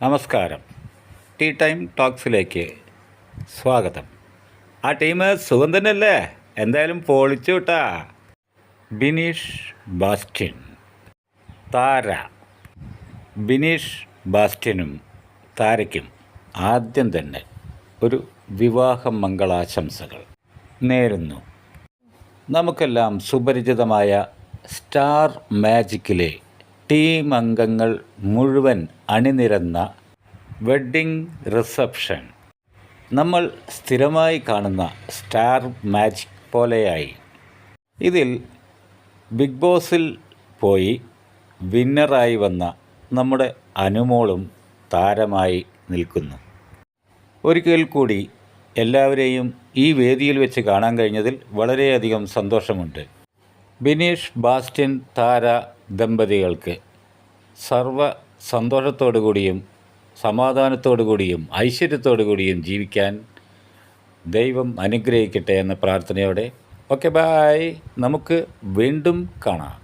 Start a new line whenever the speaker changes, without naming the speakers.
നമസ്കാരം. Tea time ടോക്സിലേക്ക് സ്വാഗതം. ആ ടീം സുഖം തന്നെയല്ലേ? എന്തായാലും പൊളിച്ചു വിട്ടാ. ബിനീഷ് ബാസ്റ്റ്യൻ താര. ബിനീഷ് ബാസ്റ്റ്യനും താരയ്ക്കും ആദ്യം തന്നെ ഒരു വിവാഹ മംഗളാശംസകൾ നേരുന്നു. നമുക്കെല്ലാം സുപരിചിതമായ സ്റ്റാർ മാജിക്കിലെ ടീം അംഗങ്ങൾ മുഴുവൻ അണിനിരന്ന വെഡ്ഡിംഗ് റിസപ്ഷൻ നമ്മൾ സ്ഥിരമായി കാണുന്ന സ്റ്റാർ മാജിക് പോലെയായി. ഇതിൽ ബിഗ് ബോസിൽ പോയി വിന്നറായി വന്ന നമ്മുടെ അനുമോളും താരമായി നിൽക്കുന്നു. ഒരിക്കൽ കൂടി എല്ലാവരെയും ഈ വേദിയിൽ വെച്ച് കാണാൻ കഴിഞ്ഞതിൽ വളരെയധികം സന്തോഷമുണ്ട്. ബിനീഷ് ബാസ്റ്റ്യൻ താര ദമ്പതികൾക്ക് സർവ സന്തോഷത്തോടു കൂടിയും സമാധാനത്തോടു കൂടിയും ഐശ്വര്യത്തോടു കൂടിയും ജീവിക്കാൻ ദൈവം അനുഗ്രഹിക്കട്ടെ എന്ന പ്രാർത്ഥനയോടെ ഓക്കെ ബായ്. നമുക്ക് വീണ്ടും കാണാം.